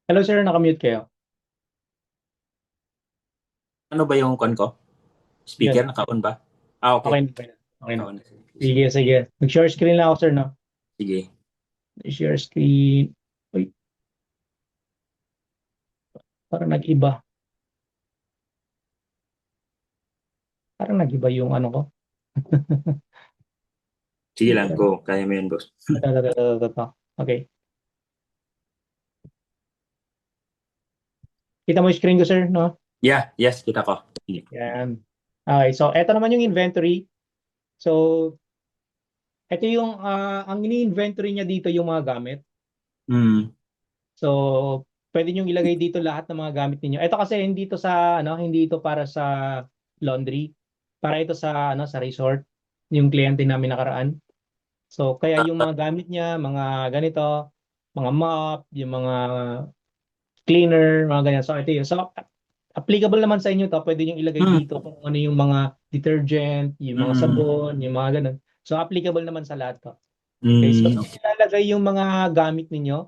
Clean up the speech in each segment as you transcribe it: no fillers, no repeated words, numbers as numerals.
Hello sir, nakamute kayo. Ano ba yung kon ko? Speaker, Yan. naka-on ba? Ah, okay. Okay na. Okay na. Okay na. Naka-on. Sige, sige. Mag-share screen lang ako sir, no? Sige. Share screen. Uy, parang nag-iba. Parang nag-iba yung ano ko. Sige lang, go. Kaya mo yun, boss. Ito. Okay. Kita mo yung screen ko sir, no? Yeah, yes, kita ko. Sige. Yan. Okay, so ito naman yung inventory. So, ito yung, ang ini-inventory niya dito yung mga gamit. Mm. So, pwede nyo ilagay dito lahat ng mga gamit ninyo. Ito kasi hindi ito sa, ano, hindi ito para sa laundry. Para ito sa, ano, sa resort. Yung kliyente namin nakaraan. So, kaya yung mga gamit niya, mga ganito, mga mop, yung mga cleaner, mga ganyan. So, ito yun. So, applicable naman sa inyo to. Pwede nyo ilagay Mm. dito kung ano yung mga detergent, yung mga Mm. sabon, yung mga ganun. So, applicable naman sa lahat to. Okay, so, Mm. Okay. ilalagay yung mga gamit ninyo.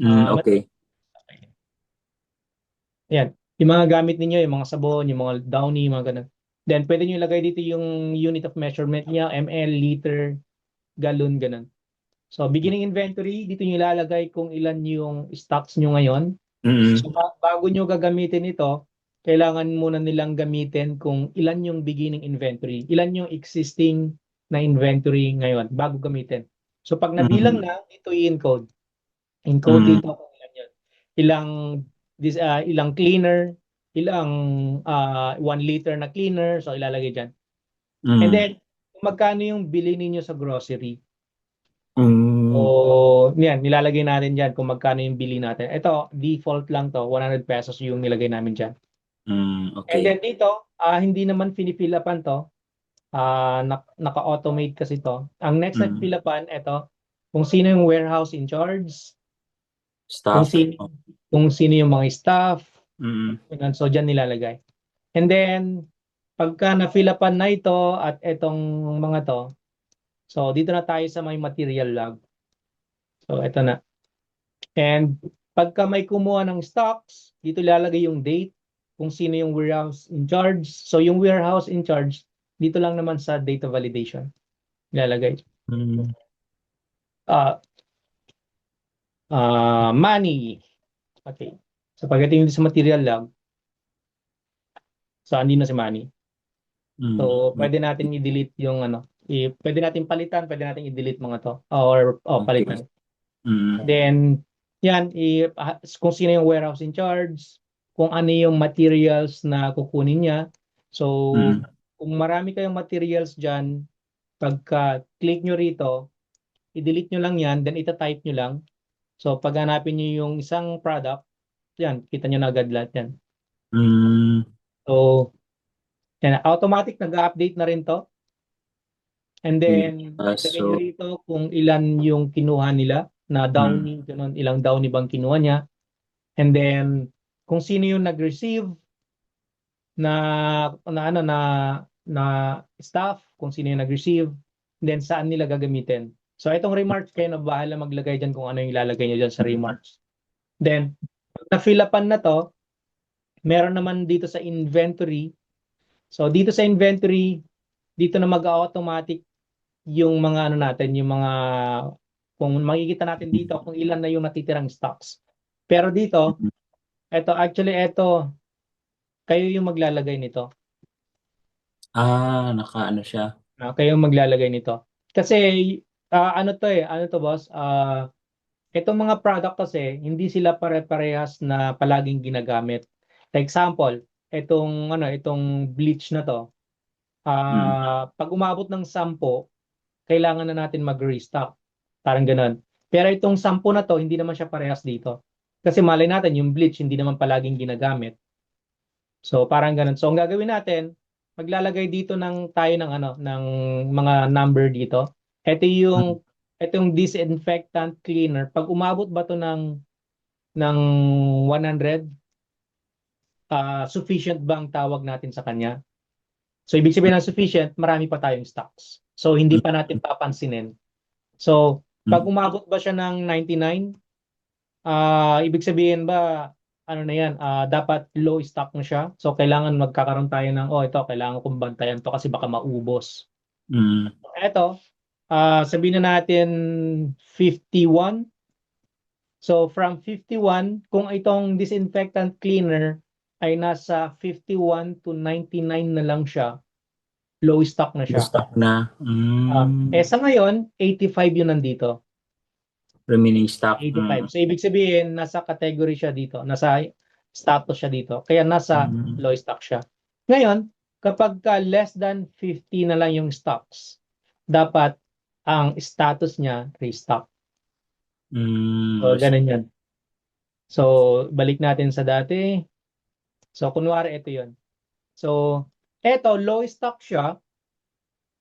Mm, Mat- okay. Ayan. Yung mga gamit ninyo, yung mga sabon, yung mga downy, mga ganun. Then, pwede nyo ilagay dito yung unit of measurement niya, ml, liter, gallon, ganun. So, beginning inventory, dito nyo ilalagay kung ilan yung stocks nyo ngayon. Mm. So, bago nyo gagamitin ito, kailangan muna nilang gamitin kung ilan yung beginning inventory, ilan yung existing na inventory ngayon bago gamitin. So, pag nabilang Mm. na, ito i-encode. Encode Mm. dito kung ilan yun. Ilang, ilang cleaner, ilang 1 liter na cleaner, so ilalagay dyan. And Mm. then, kung magkano yung bili ninyo sa grocery. Mm. So, yan, nilalagay natin dyan kung magkano yung bili natin. Ito, default lang to, 100 pesos yung nilagay namin dyan. Mm. And Okay. then dito, hindi naman finipilapan to. Naka-automate kasi to. Ang next na Mm. pilapan, ito, kung sino yung warehouse in charge, kung Staff. sino, Oh. kung sino yung mga staff, Mm. ganun. So, dyan nilalagay. And then, pagka na-fill-upan na ito at itong mga to, so dito na tayo sa may material log. So, ito na. And pagka may kumuha ng stocks, dito ilalagay yung date, kung sino yung warehouse in charge. So, yung warehouse in charge, dito lang naman sa data validation ilalagay. Mm. Ah, money. Okay. So, pagdating dito sa material log, so, andi na si money. Mm. So, pwede natin i-delete yung ano, pwede natin palitan, pwede natin i-delete mga to or Okay. palitan. Mm. Then yan kung sino yung warehouse in charge, kung ano yung materials na kukunin niya. So, Mm. kung marami kayong materials diyan, pagka click nyo rito, i-delete nyo lang yan, then ita-type nyo lang. So, pag hanapin nyo yung isang product, yan, kita nyo na agad lahat yan. Mm. So, yan, automatic nag-update na rin to. And Yeah. then, ilagay nyo So, rito kung ilan yung kinuha nila na mm. downy, ganun, ilang downy bang kinuha niya. And then, kung sino yung nag-receive na, na, ano, na staff, kung sino yung nag-receive, then saan nila gagamitin. So, itong remarks, kayo na bahala maglagay dyan kung ano yung ilalagay nyo dyan sa remarks. Then, pag na-fill upan na to, meron naman dito sa inventory. So, dito sa inventory, dito na mag-automatic yung mga ano natin, yung mga kung makikita natin dito kung ilan na yung natitirang stocks. Pero dito, ito kayo yung maglalagay nito. Naka-ano siya. Kayo yung maglalagay nito. Kasi ano to boss? Itong mga product kasi hindi sila pare-parehas na palaging ginagamit. For example, itong bleach na to. Mm. Pag umabot ng 10, kailangan na natin mag-restock. Parang ganun. Pero itong 10 na to, hindi naman siya parehas dito. Kasi malay natin, yung bleach, hindi naman palaging ginagamit. So, parang ganun. So, ang gagawin natin, maglalagay dito tayo ng, ng mga number dito. Ito Mm. yung, ito yung disinfectant cleaner. Pag umabot ba to ng 100, sufficient ba ang tawag natin sa kanya? So, ibig sabihin ng sufficient, marami pa tayong stocks. So, hindi pa natin papansinin. So, pag Mm. umabot ba siya ng 99, Ibig sabihin ba, ano na yan, dapat low stock na siya. So, kailangan magkakaroon tayo ng, ito, kailangan kong bantayan to kasi baka maubos. Mm. Ito, sabihin na natin 51. So, from 51, kung itong disinfectant cleaner ay nasa 51 to 99 na lang siya, low stock na siya. Stock na. Sa ngayon, 85 yun nandito. Remaining stock. 85. So, ibig sabihin, nasa category siya dito. Nasa status siya dito. Kaya nasa low stock siya. Ngayon, kapag less than 50 na lang yung stocks, dapat ang status niya restock. So, ganun yan. So, balik natin sa dati. So, kunwari, ito yun. So, ito, low stock siya.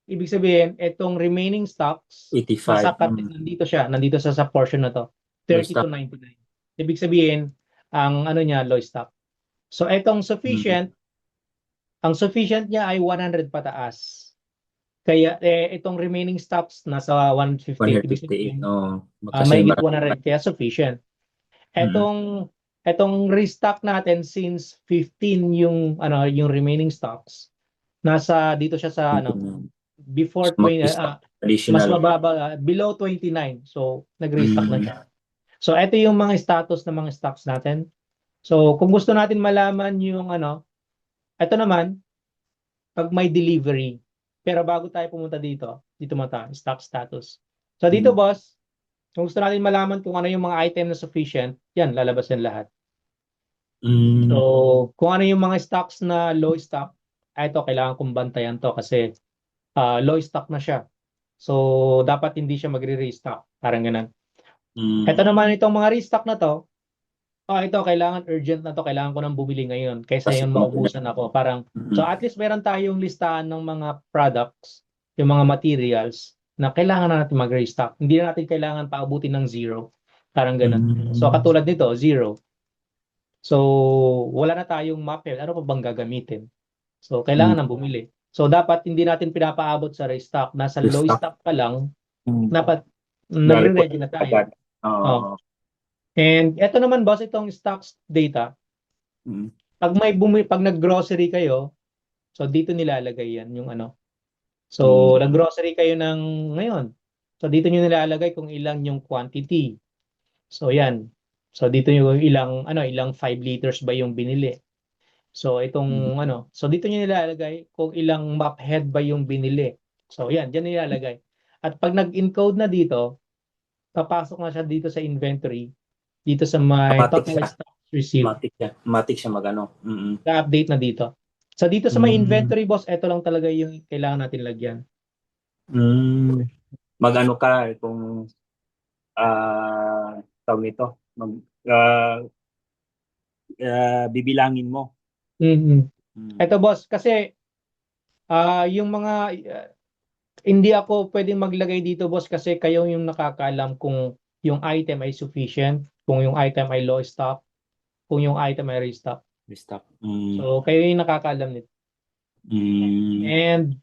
Ibig sabihin, itong remaining stocks, 85. nandito siya. Nandito sa portion na to. 30 to 99. Ibig sabihin, ang ano niya, low stock. So, itong sufficient, ang sufficient niya ay 100 pataas. Kaya, itong remaining stocks nasa 150. Ibig sabihin, 158. mahigit 100. Kaya sufficient. Etong restock natin since 15 yung yung remaining stocks. Nasa dito siya sa before 20 mas mababa below 29. So nag-restock na siya. So ito yung mga status ng mga stocks natin. So kung gusto natin malaman yung ito naman pag may delivery. Pero bago tayo pumunta dito mata stock status. So dito boss, kung gusto natin malaman kung ano yung mga item na sufficient, yan, lalabas yan lahat. So, kung ano yung mga stocks na low stock, ito, kailangan kong bantayan to kasi low stock na siya. So, dapat hindi siya magre-restock. Parang ganun. Ito naman, itong mga restock na to, ito, kailangan urgent na to. Kailangan ko nang bumili ngayon kaysa yung maubusan ako. Parang, so at least meron tayong listahan ng mga products, yung mga materials, na kailangan na natin mag-restock. Hindi na natin kailangan paabutin ng zero. Parang ganun. So katulad nito, zero. So wala na tayong mapel. Ano pa bang gagamitin? So kailangan nang bumili. So dapat hindi natin pinapaabot sa restock. Nasa low stock pa lang, dapat nagre-ready na tayo. And ito naman boss, itong stocks data. Pag nag-grocery kayo, so dito nilalagay yan yung So, nag-grocery kayo ng ngayon. So, dito nyo nilalagay kung ilang yung quantity. So, yan. So, dito yung ilang 5 liters ba yung binili. So, itong so dito nyo nilalagay kung ilang map head ba yung binili. So, yan, dyan nilalagay. At pag nag-encode na dito, papasok na siya dito sa inventory, dito sa my total stocks received. Matik siya magano. Na-update na dito. So dito sa may inventory boss, ito lang talaga yung kailangan natin lagyan. Magano ka kung tawag nito, bibilangin mo. Ito boss, kasi yung mga hindi ako pwedeng maglagay dito boss kasi kayo yung nakakaalam kung yung item ay sufficient, kung yung item ay low stock, kung yung item ay restock. So kayo yung nakakaalam nito. And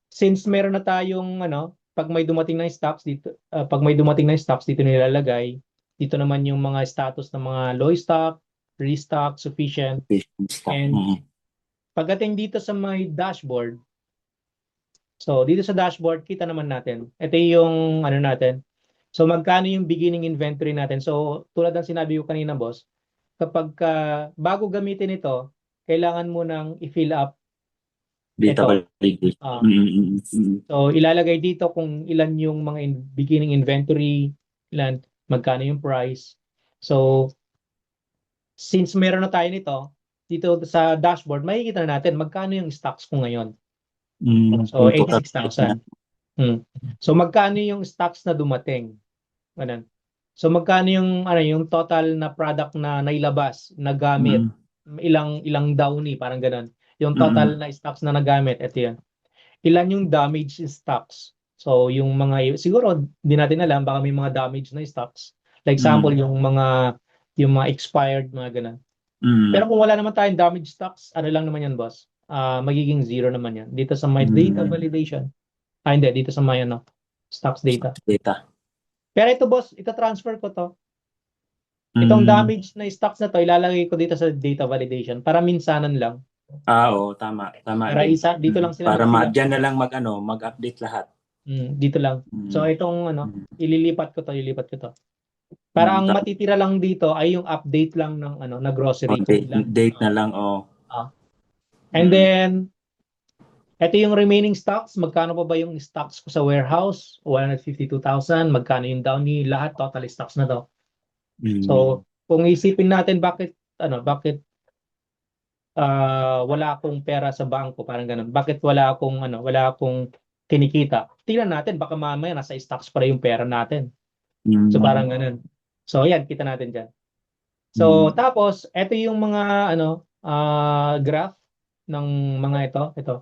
since meron na tayong pag may dumating na stocks dito, dito nilalagay. Dito naman yung mga status ng mga low stock, restock, sufficient. And pagdating dito sa may dashboard, so dito sa dashboard kita naman natin. Ito yung natin. So magkano yung beginning inventory natin? So tulad ng sinabi ko kanina boss, kapag bago gamitin ito, kailangan mo nang i-fill up data validation. So ilalagay dito kung ilan yung mga beginning inventory, ilan, magkano yung price. So since meron na tayo nito, dito sa dashboard, makikita na natin magkano yung stocks ko ngayon. So 86,000. So magkano yung stocks na dumating? Ganun. So magkano yung total na product na nailabas, nagamit, ilang downy, parang ganun. Yung total na stocks na nagamit, ito yan. Ilan yung damage stocks. So yung mga siguro hindi natin alam baka may mga damage na stocks. Like example yung mga expired mga ganun. Pero kung wala naman tayong damage stocks, ano lang naman yan boss? Magiging zero naman yan. Dito sa my data validation. Hindi dito sa my stocks data. Pero ito boss, ito transfer ko to. Itong Mm. damage na stocks na to, ilalagay ko dito sa data validation para minsanan lang. Oo, tama Para din. isa, dito lang sila Para mag-fill up. diyan na lang mag-update lahat. Dito lang. So, Mm. itong Mm. ililipat ko to. Para ang matitira lang dito ay yung update lang ng na grocery. Ilan. Date na lang, oh. Ah. And Mm. then, ito yung remaining stocks. Magkano pa ba yung stocks ko sa warehouse? 152,000. Magkano yung down ni lahat? Total stocks na to. Mm. So, kung isipin natin bakit wala akong pera sa bangko, parang ganun. Bakit wala akong kinikita? Tingnan natin, baka mamaya nasa stocks pa rin yung pera natin. So, Mm. parang ganun. So, yan, kita natin dyan. So, Mm. tapos, ito yung mga, graph ng mga ito.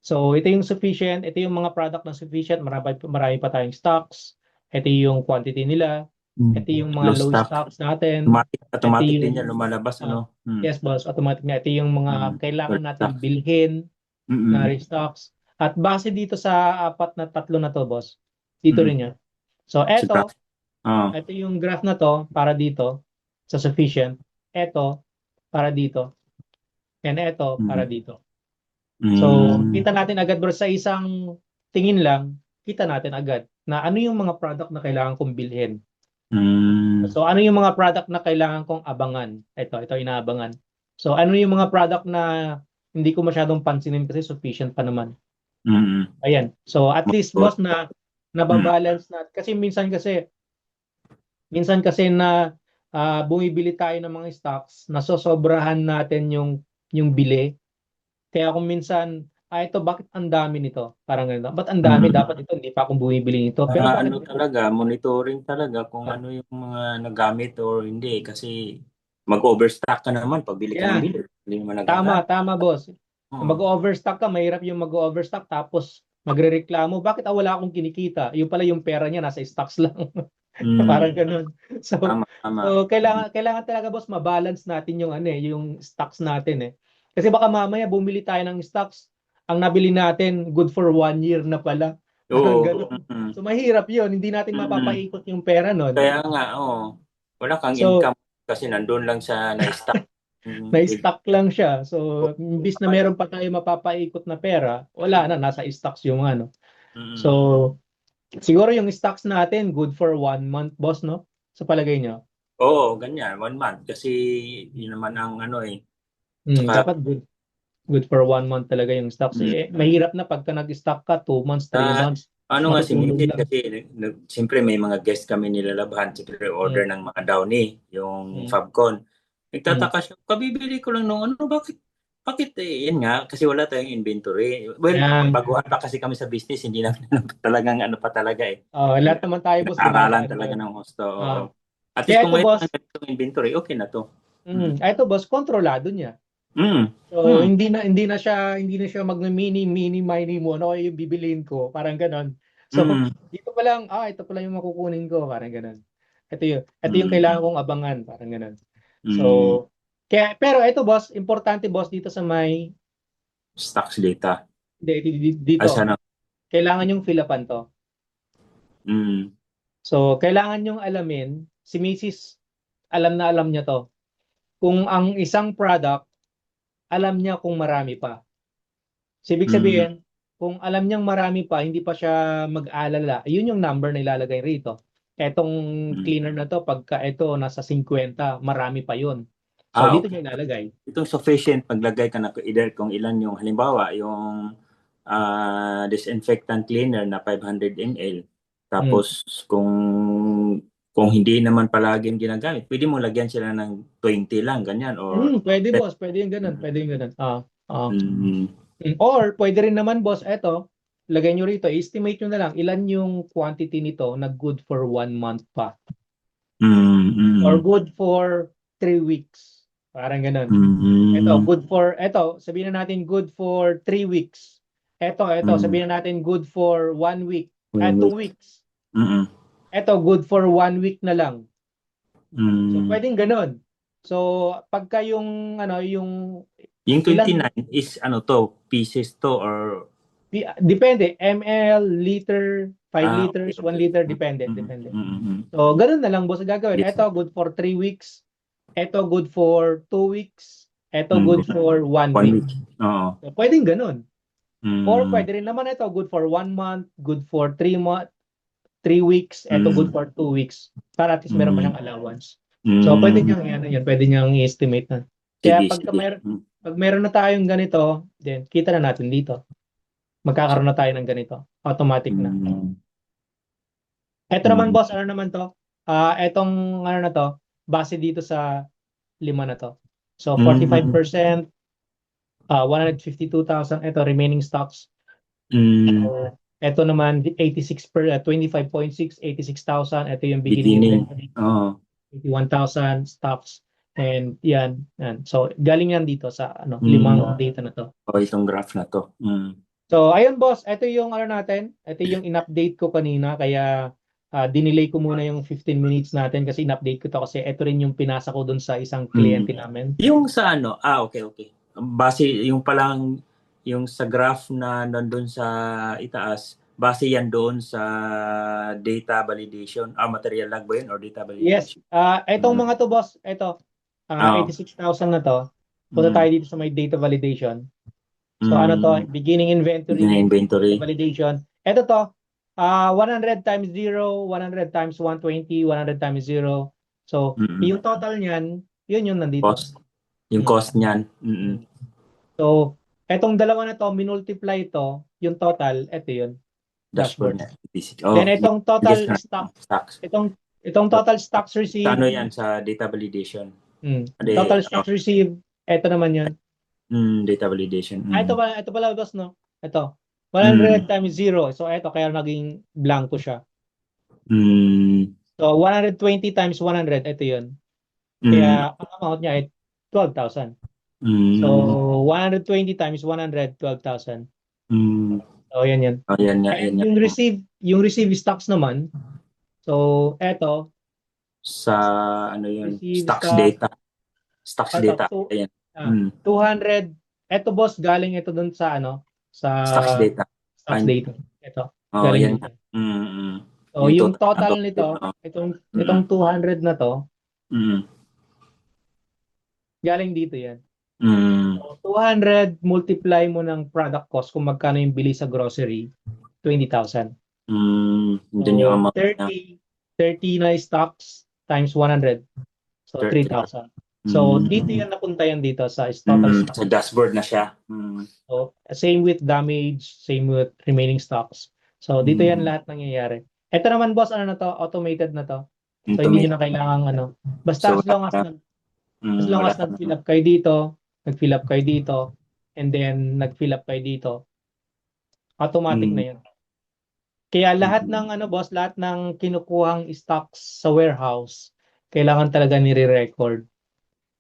So, ito yung sufficient, ito yung mga product na sufficient, marami pa tayong stocks, ito yung quantity nila, ito yung mga Low low stock. stocks natin, ito Automatic din yan yung, lumalabas, ah, ano? Mm. yes boss, automatic na, ito yung mga Per kailangan natin stock. bilhin na Mm. restocks. At base dito sa tatlo na to, boss, dito Mm. rin yan. So, Sa graph. Oh. ito yung graph na to para dito sa sufficient, ito para dito, and ito para Mm. dito. So, Mm. kita natin agad bro sa isang tingin lang, kita natin agad na ano yung mga product na kailangan kong bilhin. Mm. So, ano yung mga product na kailangan kong abangan? Ito inaabangan. So, ano yung mga product na hindi ko masyadong pansinin kasi sufficient pa naman. Mm. Ayan. So, at least Good. boss na Mm. nababalance na kasi minsan kasi na bumibili tayo ng mga stocks, nasosobrahan natin yung bili. Kaya kung minsan, ito, bakit ang dami nito? Parang gano'n. Ba't ang dami? Mm. Dapat ito, hindi pa akong bumibili nito. Pero bakit Ano ito? talaga, monitoring talaga kung Ah, ano yung mga nagamit or hindi. Kasi mag-overstock ka naman pag bili ka ng yeah, bili. Hindi naman tama, nagagamit. tama, boss. Oh. Mag-overstock ka, mahirap yung mag-overstock tapos magrereklamo. Bakit wala akong kinikita? Yung pala yung pera niya, nasa stocks lang. Mm. Parang ganun. So, Tama, tama. so kailangan talaga boss mabalance natin yung stocks natin eh. Kasi baka mamaya bumili tayo ng stocks, ang nabili natin good for 1 year na pala. Parang Oo. ganun. Mm. So mahirap 'yun, hindi natin Mm. mapapaikot yung pera nun. Kaya nga, oh. Wala kang So, income kasi nandun lang sa na-stock. Mm. na-stock lang siya. So, imbis na meron pa tayo mapapaikot na pera, wala na, nasa stocks yung ano. So, Mm. siguro yung stocks natin good for 1 month, boss, no? Sa palagay nyo? Oo, ganyan. 1 month. Kasi yun naman ang ano eh. Saka, Dapat good for 1 month talaga yung stocks. mm, Mahirap na pagka nag-stock ka 2 months, 3 months, ano nga si matutulog Miggy, lang. kasi siyempre may mga guest kami nilalabhan. Siyempre order Mm, ng mga Downy, yung mm, Fabcon. mm. Nagtataka siya, kabibili ko lang nung ano, bakit yan nga, kasi wala tayong inventory. Well, Yan. baguhan pa kasi kami sa business, hindi namin talagang ano pa talaga eh. Lahat naman tayo, boss, Aralan dumadaan talaga doon. ng hosto. Oo. Ah, At least kaya kung ito, mayroon boss, ng inventory, okay na to. Mm. ito, boss, kontrolado niya. Mm. So, Mm. hindi na siya mag-mini, mini, mini mo, ano yung bibiliin ko, parang ganon. So, Mm. dito pa lang, ito pala yung makukunin ko, parang ganon. Ito yung Mm. kailangan kong abangan, parang ganon. So, Mm. pero ito boss, importante boss dito sa may, Stocks data. Ay, dito, sana. kailangan yung fill upan to. Mm. So, kailangan yung alamin, si Mrs. alam na alam niya to. Kung ang isang product, alam niya kung marami pa. So, ibig Mm. sabihin, kung alam niyang marami pa, hindi pa siya mag-alala, yun yung number na ilalagay rito. Etong Mm. cleaner na to, pagka ito nasa 50, marami pa yun. So, dito Okay. niya ilalagay. Itong sufficient, maglagay ka na either kung ilan yung, halimbawa, yung disinfectant cleaner na 500 ml. Mm. Tapos, kung hindi naman palaging ginagamit, pwede mo lagyan sila ng 20 lang, ganyan, or Pwede boss, pwede yung ganun, pwede yung ganun. mm, Or pwede rin naman boss, eto, lagay nyo rito, estimate nyo na lang ilan yung quantity nito na good for 1 month pa. Or mm, good for 3 weeks. Parang ganun. mm, Sabihin na natin good for 3 weeks. mm, Sabihin na natin good for 1 week. 2 wait, weeks. mm, Good for 1 week na lang. So, mm. pwedeng ganun. So, pagka yung Yung ilan, 29 is ano to, pieces to or depende, ml, liter, 5 Ah, liters, okay, 1 okay. liter, depende, Mm, depende. mm, mm, mm. So, ganun na lang boss ang gagawin. Yes. Ito, good for 3 weeks. Ito, good for 2 weeks. Ito, Mm, good for 1 1 week. week. Oo. So, pwedeng ganun. Or Mm, pwede rin naman ito, good for 1 month, good for 3 weeks, ito good mm, for 2 weeks. Para at least meron pa mm, siyang allowance. So, pwede mm. niyang, ano yan, pwede niyang i-estimate na. Kaya Sige, sige. pag meron na tayong ganito, then kita na natin dito. Magkakaroon na tayo ng ganito. Automatic na. Mm, Ito naman mm, boss, ano naman to? Etong ano na to, base dito sa 5 na to. So mm, 45%, 152,000, ito remaining stocks. mm. So, ito naman 25.6, 86,000, ito yung beginning Beginning. inventory, Oo. 81,000 stocks. And yan. So galing yan dito sa Mm. limang data na to. O, itong graph na to. Mm. So, ayun boss, ito yung ano natin, ito yung in-update ko kanina kaya dinelay ko muna yung 15 minutes natin kasi in-update ko to kasi ito rin yung pinasa ko dun sa isang Mm. kliyente namin. Yung sa ano, okay, okay. Base, yung palang, yung sa graph na nandun sa itaas, base yan doon sa data validation. Material log ba yun or data Yes, validation? itong Mm. mga to boss, ito, Oo. 86,000 na to. Punta Mm. tayo dito sa may data validation. So ano to, Mm. beginning Beginning inventory, data inventory. validation. Ito to, 100 times 0, 100 times 120, 100 times 0. So, Mm. yung total niyan, yun yung nandito. Cost. Yung Mm. cost niyan. Mm. Mm. So, etong dalawa na to, minultiply to, yung total, ito yun, Dashboard dashboard. niya. Then Oh, itong yes, total stock, stocks. itong total stocks Sa received, ano yan? Sa data validation. total Ano? stocks received, ito naman yun. Data validation. Ito pala, boss, no? Ito, Mm. 100 times 0. So, ito, kaya naging blanco siya. Mm. So, 120 times 100, ito yun. Mm. Kaya, ang amount niya ay 12,000. So, Mm. 120 times 100, 12,000. Mm. So, yan. Oh, yan nga, yan And nga. yung receive stocks naman, so, eto, Sa ano yun? receive Stocks stock, data. Stocks eto, data. Ayan. ah, Mm. 200, eto boss, galing ito dun sa, sa Stocks data. stocks data. Ito, Oh, galing yan dito. nga. Mm. So, Yung yung total na total total. nito, Oh. itong Mm. 200 na to, Mm. galing dito yan. Mm. So, 200 multiply mo ng product cost kung magkano yung bili sa grocery, 20,000. Dun yung So, amount niya. 30 na stocks times 100. So, 30. 3,000. So, dito Mm. yan napunta yan dito sa total stock. Sa dashboard na siya. So, same with damage, same with remaining stocks. So, dito yan Mm. lahat nangyayari. Ito naman, boss, ano na to? Automated na to. So, hindi Automate. nyo na kailangan, basta So, as long as wala ka nag-fill up kayo dito, nag-fill up kayo dito, and then nag-fill up kayo dito, automatic na Mm. yun. Kaya lahat Mm. ng boss, lahat ng kinukuhang stocks sa warehouse, kailangan talaga nire-record.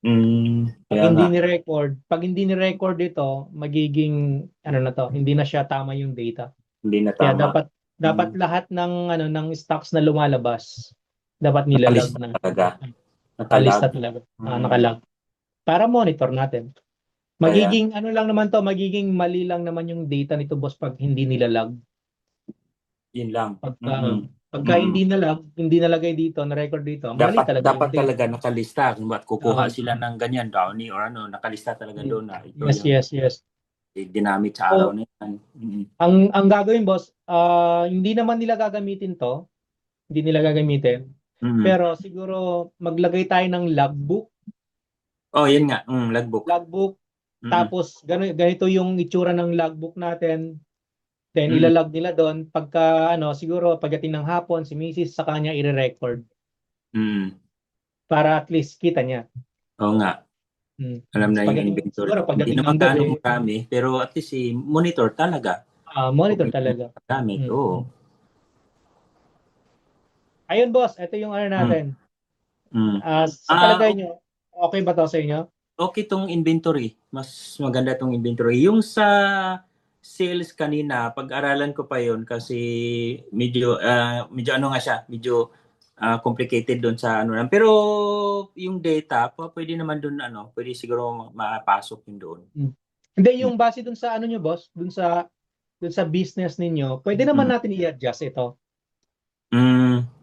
Pag Kaya nga. hindi ni-record ito, magiging na to, hindi na siya tama yung data. Hindi na Kaya tama. dapat lahat ng stocks na lumalabas, dapat nilalag Nakalista na. talaga. Nakalista Nakalag. talaga. Nakalag. Para monitor natin. Kaya, Magiging lang naman to, magiging mali lang naman yung data nito boss pag hindi nilalag. yun lang. Pagka hindi nalagay dito, na record dito, mali Dapat talaga dapat yung data. talaga nakalista kung ba't kukuha Oo. sila ng ganyan Downy or ano, nakalista talaga doon na ito Yes. ginamit sa araw So, na yan. ang gagawin boss, hindi naman nila gagamitin to, hindi nila gagamitin. Pero siguro maglagay tayo ng logbook, Oh, yun nga. Logbook. tapos ganito yung itsura ng logbook natin. Then Mm. ilalag nila doon pagka siguro pagdating ng hapon si Mrs. sa kanya i-record para at least kita niya. Oo nga. Alam na yung inventory. Siguro Hindi pagdating naman ng gabi, gaano marami, pero at least monitor talaga. monitor talaga. Gamit, oo. Ayun boss, ito yung natin. Sa palagay nyo, okay ba to sa inyo? Okay tong inventory. Mas maganda tong inventory. Yung sa sales kanina, pag-aralan ko pa yon kasi medyo ano nga siya, medyo complicated doon sa ano lang. Pero yung data, pwede naman doon pwede siguro mapasok yun doon. Hindi, yung base doon sa nyo boss, doon sa business ninyo, pwede naman natin i-adjust ito.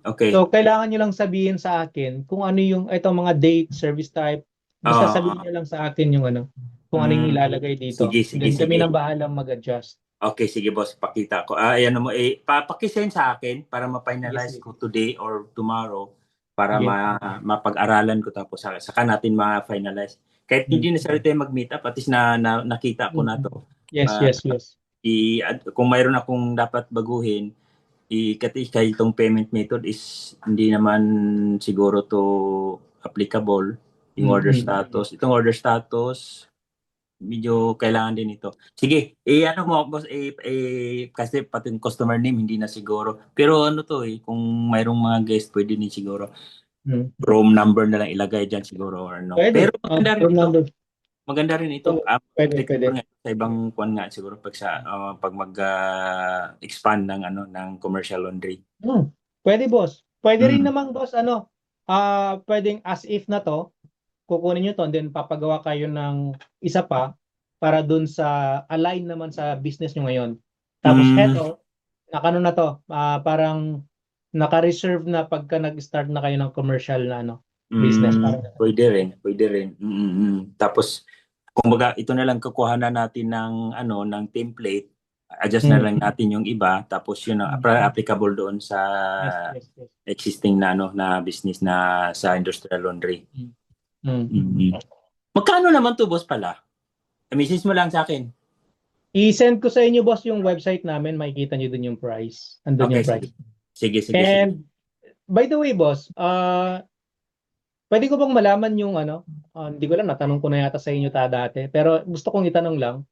Okay. So, kailangan nyo lang sabihin sa akin kung ano yung itong mga date, service type. Basta sabihin Oo. nyo lang sa akin yung ano, kung ano yung Mm, ilalagay dito. sige, sige, Then kami sige. nang bahalang mag-adjust. Okay, sige boss, pakita ko. Ayan mo, pakisend sa akin para Sige, ma-finalize sige. ko today or tomorrow para Sige. mapag-aralan ko tapos saka natin ma-finalize. Kahit Hmm. hindi necessarily tayo mag-meet up, at least nakita ko na to. Yes, Uh, yes, yes. kung mayroon akong dapat baguhin, kahit itong payment method is hindi naman siguro to applicable. Yung order status. Itong order status, medyo kailangan din ito. Sige, ano mo, boss, kasi pati yung customer name, hindi na siguro. Pero ano to kung mayroong mga guest, pwede din siguro. Chrome number na lang ilagay dyan siguro or ano. Pero Pwede. maganda rin Room ito. number. Maganda rin ito. So, pwede, Applicable pwede. nga sa ibang kwan nga siguro pag mag-expand ng ng commercial laundry. Pwede, boss. Pwede rin Mm. naman, boss, ano, pwedeng as if na to, kukunin nyo to, and then papagawa kayo ng isa pa para dun sa align naman sa business nyo ngayon. Tapos Mm. eto, nakano na to, parang naka-reserve na pagka nag-start na kayo ng commercial na ano, business. Parang ganun. Pwede rin, pwede rin. Tapos kumbaga ito na lang kukuha na natin ng ng template, adjust na Mm. lang natin yung iba tapos yun ang applicable doon sa Yes, yes, yes. existing na na business na sa industrial laundry. Mm. Magkano naman to boss pala? Message mo lang sa akin. I-send ko sa inyo, boss, yung website namin. Makikita nyo dun yung price. Andun Okay, yung sige. price. Sige, sige, sige. And by the way, boss, pwede ko bang malaman yung ano, hindi ko lang, natanong ko na yata sa inyo dati, pero gusto kong itanong lang,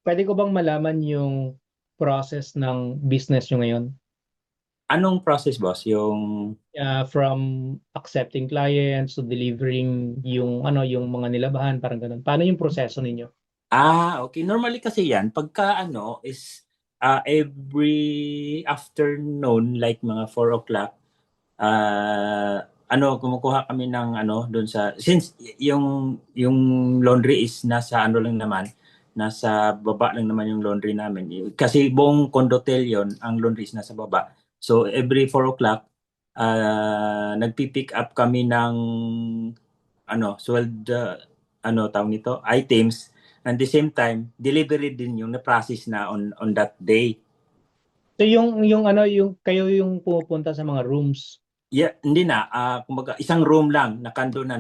pwede ko bang malaman yung process ng business nyo ngayon? Anong process boss? Yung From accepting clients to delivering yung ano, yung mga nilabahan, parang ganun. Paano yung proseso ninyo? Okay. Normally kasi yan, pagka is every afternoon, like mga 4 o'clock, kumukuha kami ng doon sa, since yung laundry is nasa lang naman, nasa baba lang naman yung laundry namin. Kasi buong condotel yon ang laundry is nasa baba. So every 4 o'clock, nagpi-pick up kami ng sweld, tawag nito, items. And the same time, delivery din yung na-process na on that day. So yung ano, yung kayo yung pumupunta sa mga rooms. Yeah, hindi na. Kumbaga, isang room lang, nakando na,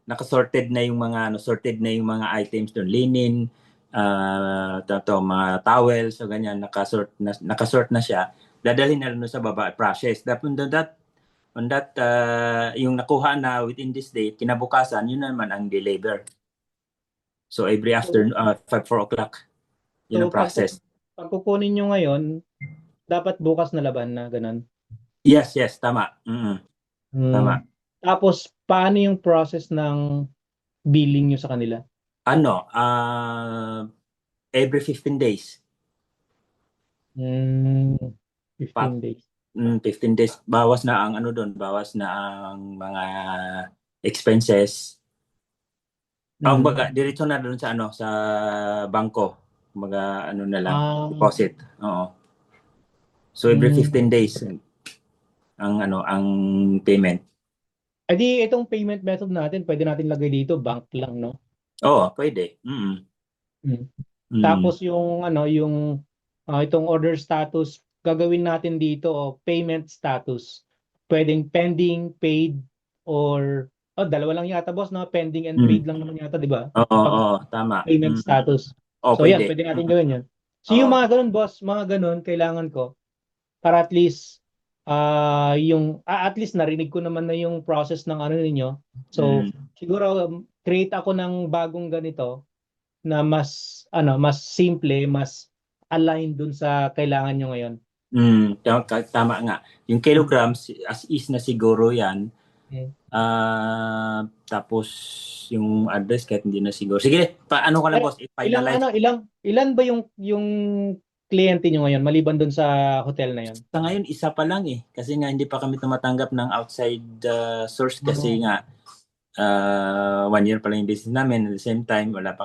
naka-sorted na yung mga sorted na yung mga items doon, linen, mga towels, so ganyan, nakasort na siya. Dadalhin na lang sa baba at process. On that yung nakuha na within this day, kinabukasan, yun naman ang deliver. So every afternoon, 4 o'clock, yun ang So process. pag kukunin nyo ngayon, dapat bukas na laban na ganun. Yes, tama. Tama. Tapos, paano yung process ng billing nyo sa kanila? Every 15 days. 15 days. 15 days. Bawas na ang doon, bawas na ang mga expenses. Kumbaga, diretso na doon sa sa bangko. Kumbaga, na lang, deposit. Oo. So every 15 days ang payment. Adi itong payment method natin, pwede natin lagay dito, bank lang, no? Oo, pwede. Tapos yung ano, yung itong order status, gagawin natin dito payment status. Pwedeng pending, paid, or dalawa lang yata, boss, no? Pending and paid lang naman yata, di ba? Oo, tama. Payment status. So yan, Pwede. pwede natin gawin yan. So yung mga ganun, boss, mga ganun, kailangan ko para at least at least narinig ko naman na yung process ng ano ninyo. So siguro create ako ng bagong ganito na mas simple, mas aligned dun sa kailangan nyo ngayon. Tama nga. Yung kilograms as is na siguro 'yan. Tapos yung address kahit hindi na siguro. Sige, paano ka lang boss, i-finalize. Ilan ba yung kliyente nyo ngayon maliban dun sa hotel na yon? Sa ngayon isa pa lang kasi nga hindi pa kami tumatanggap ng outside source kasi nga 1 year pa lang yung business namin. At the same time, wala pa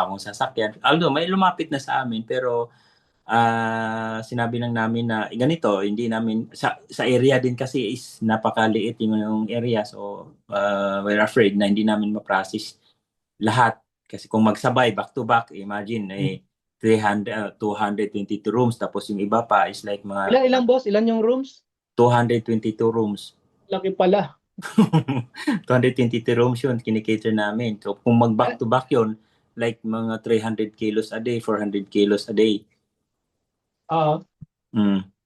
akong sasakyan. Although may lumapit na sa amin pero sinabi lang namin na ganito, hindi namin sa area din kasi is napakaliit yung area, so we're afraid na hindi namin ma-process lahat kasi kung magsabay back to back, imagine 222 rooms tapos yung iba pa is like mga Ilan boss? Ilan yung rooms? 222 rooms. Laki pala. 222 rooms yun, kinikater namin. So kung mag back to back yun, like mga 300 kilos a day, 400 kilos a day.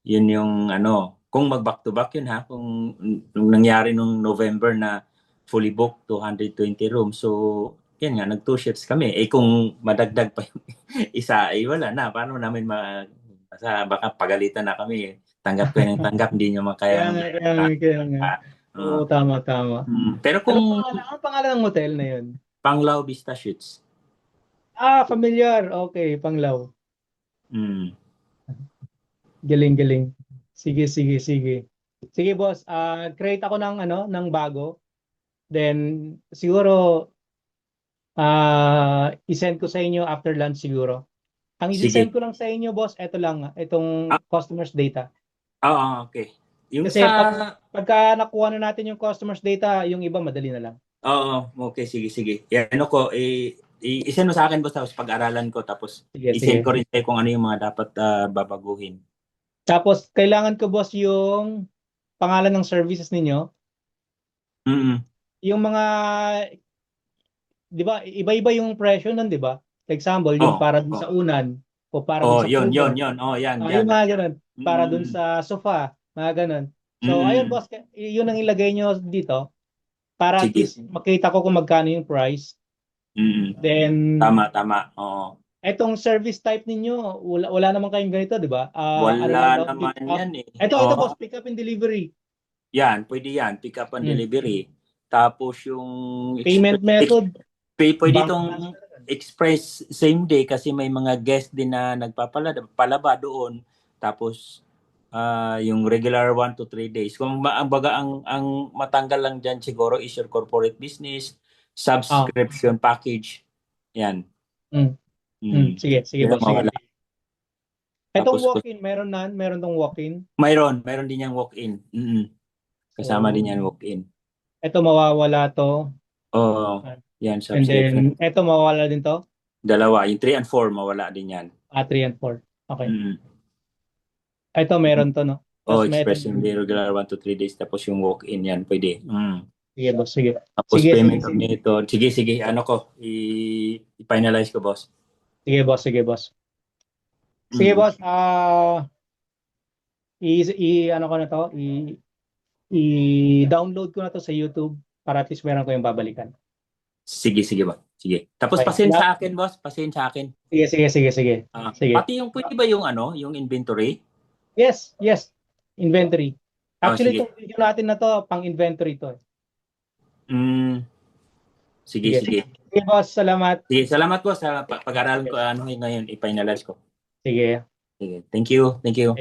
Yun yung ano, kung mag back to back yun ha, kung nung nangyari nung November na fully booked 220 rooms. So yan nga, nag 2 shifts kami. Eh kung madagdag pa yung isa, eh wala na. Paano namin baka pagalitan na kami. Tanggap kayo ng tanggap, hindi nyo makaya. Kaya nga. Oo, tama. Pero kung Anong pangalan ng hotel na yun? Panglao Vista Shoots. Familiar. Okay, Panglao. Galing. Sige. Sige, boss. Create ako ng bago. Then siguro i-send ko sa inyo after lunch siguro. Ang i-send ko lang sa inyo, boss, ito lang, itong customers data. Okay. Yung Kasi pagka nakuha na natin yung customers data, yung iba madali na lang. Okay, sige. Yan ako, i-send mo sa akin boss, tapos pag-aralan ko, tapos Sige. i-send ko rin sa'yo kung ano yung mga dapat babaguhin. Tapos kailangan ko, boss, yung pangalan ng services ninyo. Yung mga, di ba, iba-iba yung presyo nun, di ba? For example, yung para dun sa unan o para dun sa yun. puno. Yan. Yung mga ganun. Para dun sa sofa, mga ganun. So, ayun, boss, yun ang ilagay nyo dito para at least makita ko kung magkano yung price. Then, tama. Oo. Etong service type ninyo, wala naman kayong ganito, di ba? Wala naman yan eh. Ito, boss, pick up and delivery. Yan, pwede yan. Pick up and delivery. Tapos yung payment method. Pwede itong express same day kasi may mga guest din na nagpapalaba doon. Tapos yung regular 1 to 3 days. Kung ang matanggal lang dyan siguro is your corporate business, subscription package. Yan. Sige, boss. Sige. Itong Tapos, walk-in, meron tong walk-in? Meron din yung walk-in. Kasama din yan walk-in. Ito mawawala to. Yan, and then, ito mawawala din to? Dalawa. Yung 3 and 4 mawala din yan. 3 and 4. Okay. Ito meron to, no? Express yung regular 1 to 3 days. Tapos yung walk-in yan, pwede. Sige, boss. Sige. Tapos payment of nito. Sige. Ano ko? I-finalize ko, boss. Sige, boss. Sige, boss. Ano ko na to? I-download ko na to sa YouTube para at least meron ko yung babalikan. Sige ba? Sige. Tapos pasin sa akin, boss. Pasin sa akin. Sige. Sige. Pati yung pwede ba yung yung inventory? Yes. Inventory. Actually, sige. itong video natin na to, pang-inventory to. Sige. Sige, boss. Salamat. Sige, salamat po sa pag-aralan ko ngayon. I-finalize ko. Sige. Thank you. Thank you.